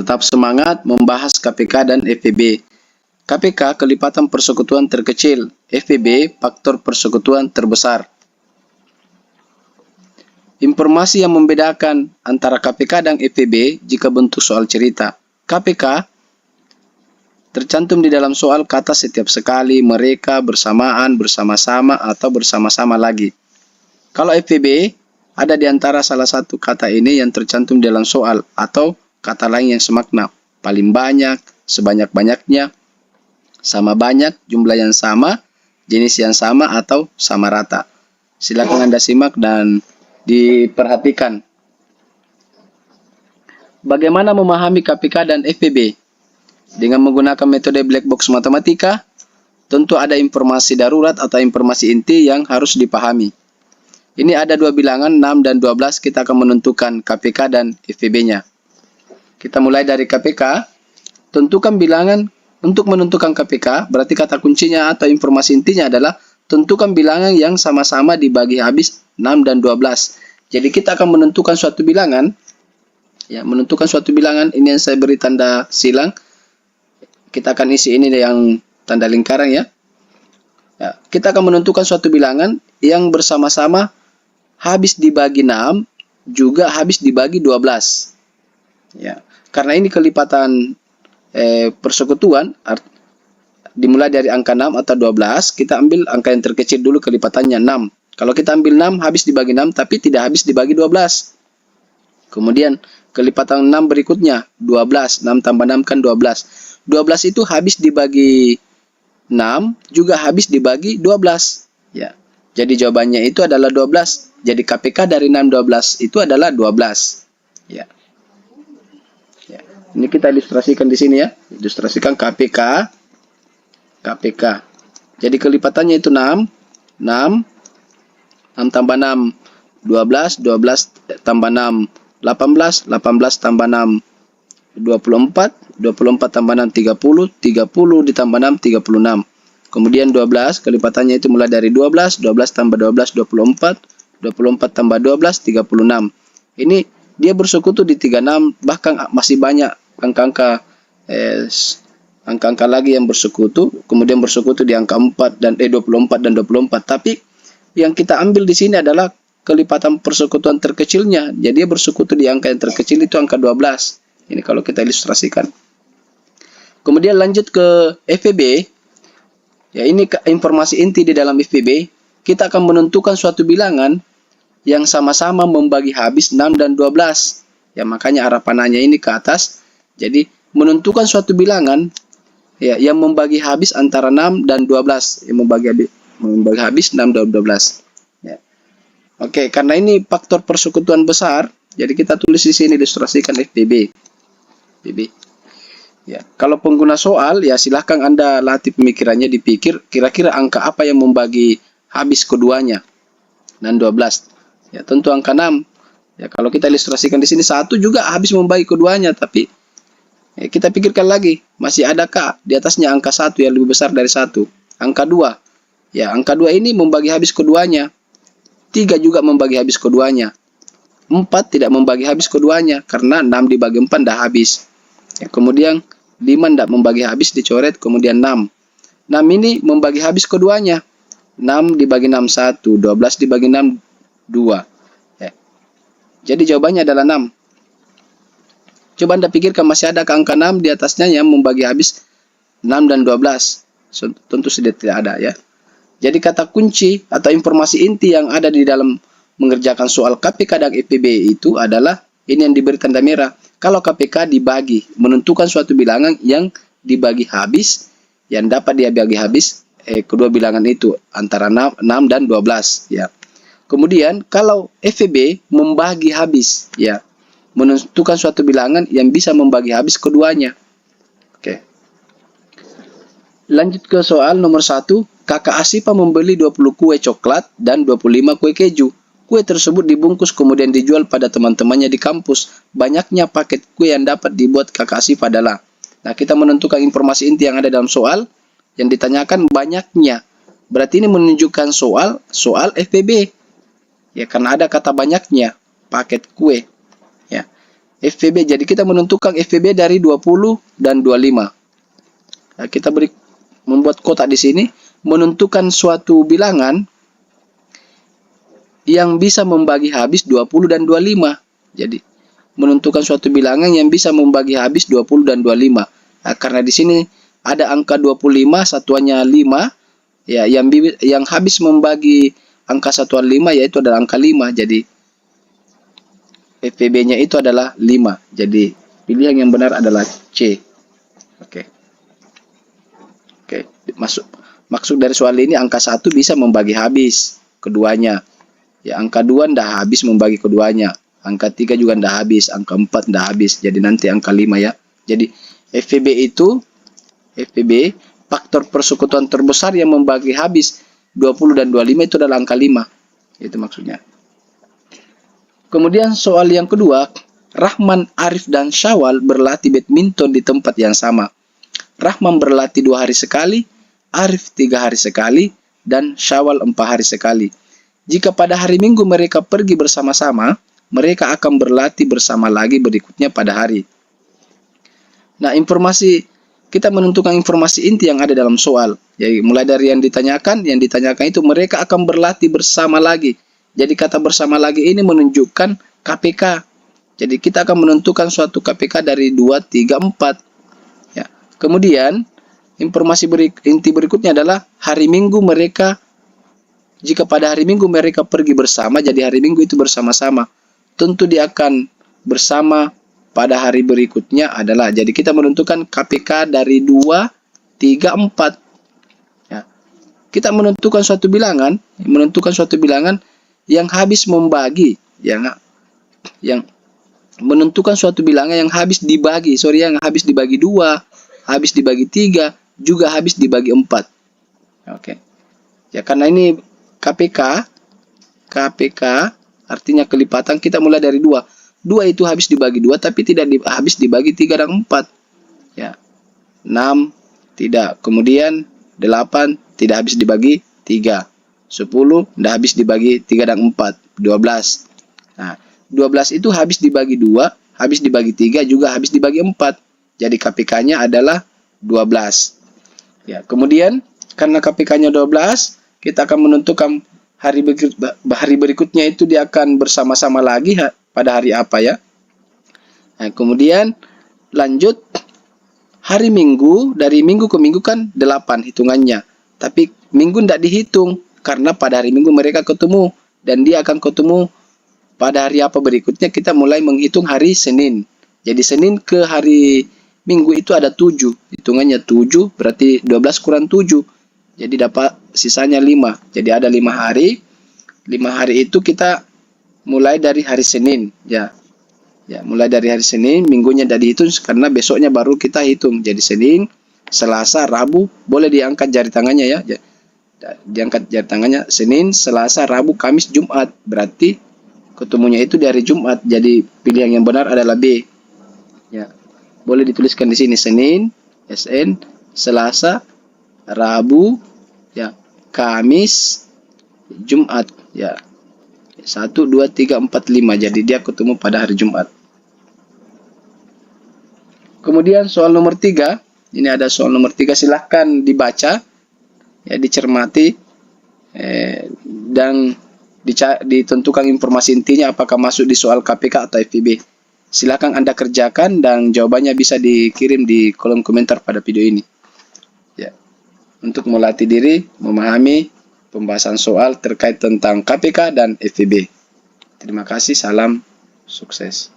Tetap semangat membahas KPK dan FPB. KPK kelipatan persekutuan terkecil, FPB faktor persekutuan terbesar. Informasi yang membedakan antara KPK dan FPB jika bentuk soal cerita. KPK tercantum di dalam soal kata setiap sekali, mereka, bersamaan, bersama-sama, atau bersama-sama lagi. Kalau FPB, ada di antara salah satu kata ini yang tercantum di dalam soal, atau kata lain yang semakna. Paling banyak, sebanyak-banyaknya, sama banyak, jumlah yang sama, jenis yang sama, atau sama rata. Silakan Anda simak dan diperhatikan. Bagaimana memahami KPK dan FPB? Dengan menggunakan metode black box matematika, tentu ada informasi darurat atau informasi inti yang harus dipahami. Ini ada dua bilangan 6 dan 12, kita akan menentukan KPK dan FPB-nya. Kita mulai dari KPK, tentukan bilangan. Untuk menentukan KPK, berarti kata kuncinya atau informasi intinya adalah tentukan bilangan yang sama-sama dibagi habis 6 dan 12. Jadi kita akan menentukan suatu bilangan, ya, menentukan suatu bilangan, ini yang saya beri tanda silang. Kita akan isi ini yang tanda lingkaran ya. Ya, kita akan menentukan suatu bilangan yang bersama-sama habis dibagi 6 juga habis dibagi 12. Ya, karena ini kelipatan persekutuan, dimulai dari angka 6 atau 12, kita ambil angka yang terkecil dulu kelipatannya 6. Kalau kita ambil 6 habis dibagi 6 tapi tidak habis dibagi 12. Kemudian kelipatan 6 berikutnya 12, 6 tambah 6 kan 12. 12 itu habis dibagi 6 juga habis dibagi 12. Ya. Jadi jawabannya itu adalah 12. Jadi KPK dari 6 12 itu adalah 12. Ya. Ini kita ilustrasikan di sini ya. Ilustrasikan KPK. Jadi kelipatannya itu 6. 6 tambah 6 12, 12 tambah 6 18, 18 tambah 6 24, 24 tambah 6 30, 30 ditambah 6 36. Kemudian 12 kelipatannya itu mulai dari 12, 12 tambah 12 24, 24 tambah 12 36. Ini dia bersekutu di 36, bahkan masih banyak angka-angka lagi yang bersekutu, kemudian bersekutu di angka 4 dan 24 dan 24. Tapi yang kita ambil di sini adalah kelipatan persekutuan terkecilnya. Jadi dia bersekutu di angka yang terkecil itu angka 12. Ini kalau kita ilustrasikan. Kemudian lanjut ke FPB. Ya, ini informasi inti di dalam FPB. Kita akan menentukan suatu bilangan yang sama-sama membagi habis 6 dan 12. Ya, makanya arah panahnya ini ke atas. Jadi menentukan suatu bilangan ya yang membagi habis antara 6 dan 12, yang membagi habis 6 dan 12. Ya. Oke, karena ini faktor persekutuan besar, jadi kita tulis di sini ilustrasikan FPB. Ya, kalau pengguna soal ya silahkan Anda latih pemikirannya, dipikir kira-kira angka apa yang membagi habis keduanya dan 12. Ya, tentu angka 6. Ya, kalau kita ilustrasikan di sini 1 juga habis membagi keduanya, tapi ya, kita pikirkan lagi, masih adakah di atasnya angka 1 yang lebih besar dari 1? Angka 2. Ya, angka 2 ini membagi habis keduanya. 3 juga membagi habis keduanya. 4 tidak membagi habis keduanya, karena 6 dibagi 4 dah habis. Ya, kemudian 5 tidak membagi habis, dicoret, kemudian 6. 6 ini membagi habis keduanya. 6 dibagi 6 1, 12 dibagi 6 2. Ya. Jadi jawabannya adalah 6. Coba Anda pikirkan, masih ada angka 6 di atasnya yang membagi habis 6 dan 12. Tentu sudah tidak ada ya. Jadi kata kunci atau informasi inti yang ada di dalam mengerjakan soal KPK dan FPB itu adalah ini yang diberi tanda merah. Kalau KPK dibagi, menentukan suatu bilangan yang dibagi habis, yang dapat dia bagi habis kedua bilangan itu antara 6 dan 12 ya. Kemudian kalau FPB membagi habis ya, menentukan suatu bilangan yang bisa membagi habis keduanya. Oke. Lanjut ke soal nomor 1. Kakak Asifa membeli 20 kue coklat dan 25 kue keju. Kue tersebut dibungkus kemudian dijual pada teman-temannya di kampus. Banyaknya paket kue yang dapat dibuat kakak Asifa adalah. Nah, kita menentukan informasi inti yang ada dalam soal. Yang ditanyakan banyaknya. Berarti ini menunjukkan soal FPB. Ya, karena ada kata banyaknya, paket kue. Ya. FVB. Jadi kita menentukan FVB dari 20 dan 25. Nah, kita membuat kotak di sini, menentukan suatu bilangan yang bisa membagi habis 20 dan 25. Jadi menentukan suatu bilangan yang bisa membagi habis 20 dan 25. Nah, karena di sini ada angka 25 satuannya 5, ya, yang habis membagi angka satuan 5 yaitu adalah angka 5. Jadi FVB-nya itu adalah 5. Jadi pilihan yang benar adalah C. Oke. Oke, maksud dari soal ini angka 1 bisa membagi habis keduanya. Ya, angka 2 ndak habis membagi keduanya. Angka 3 juga ndak habis, angka 4 ndak habis. Jadi nanti angka 5 ya. Jadi FVB faktor persekutuan terbesar yang membagi habis 20 dan 25 itu adalah angka 5. Itu maksudnya. Kemudian soal yang kedua, Rahman, Arif, dan Syawal berlatih badminton di tempat yang sama. Rahman berlatih 2 hari sekali, Arif 3 hari sekali, dan Syawal 4 hari sekali. Jika pada hari Minggu mereka pergi bersama-sama, mereka akan berlatih bersama lagi berikutnya pada hari. Nah, kita menentukan informasi inti yang ada dalam soal. Jadi mulai dari yang ditanyakan itu mereka akan berlatih bersama lagi. Jadi kata bersama lagi ini menunjukkan KPK. Jadi kita akan menentukan suatu KPK dari 2, 3, 4. Ya. Kemudian informasi inti berikutnya adalah hari Minggu mereka. Jika pada hari Minggu mereka pergi bersama, jadi hari Minggu itu bersama-sama. Tentu dia akan bersama pada hari berikutnya adalah. Jadi kita menentukan KPK dari 2, 3, 4. Ya. Kita menentukan suatu bilangan yang habis membagi, yang menentukan suatu bilangan yang habis dibagi, yang habis dibagi 2, habis dibagi 3, juga habis dibagi 4. Oke. Ya, karena ini KPK artinya kelipatan, kita mulai dari 2. 2 itu habis dibagi 2 tapi tidak habis dibagi 3 dan 4. Ya. 6 tidak. Kemudian 8 tidak habis dibagi 3. 10 tidak habis dibagi 3 dan 4. 12. Nah, 12 itu habis dibagi 2, habis dibagi 3, juga habis dibagi 4. Jadi KPK-nya adalah 12. Ya, kemudian karena KPK-nya 12, kita akan menentukan hari berikutnya itu dia akan bersama-sama lagi pada hari apa ya. Nah, kemudian lanjut hari Minggu, dari Minggu ke Minggu kan 8 hitungannya. Tapi Minggu tidak dihitung karena pada hari Minggu mereka ketemu dan dia akan ketemu pada hari apa berikutnya. Kita mulai menghitung hari Senin. Jadi Senin ke hari Minggu itu ada 7. Hitungannya 7 berarti 12 kurang 7. Jadi dapat sisanya 5. Jadi ada 5 hari. 5 hari itu kita mulai dari hari Senin. Ya, mulai dari hari Senin. Minggunya tidak dihitung karena besoknya baru kita hitung. Jadi Senin, Selasa, Rabu. Boleh diangkat jari tangannya ya. Diangkat jari tangannya. Senin, Selasa, Rabu, Kamis, Jumat. Berarti ketemunya itu di hari Jumat. Jadi pilihan yang benar adalah B. Ya, boleh dituliskan di sini Senin, SN, Selasa, Rabu, ya, Kamis, Jumat, ya. 1, 2, 3, 4, 5. Jadi dia ketemu pada hari Jumat. Kemudian soal nomor 3. Ini ada soal nomor 3. Silahkan dibaca, ya, dicermati, dan ditentukan informasi intinya apakah masuk di soal KPK atau FIB. Silahkan Anda kerjakan dan jawabannya bisa dikirim di kolom komentar pada video ini. Ya. Untuk melatih diri memahami pembahasan soal terkait tentang KPK dan FIB. Terima kasih, salam sukses.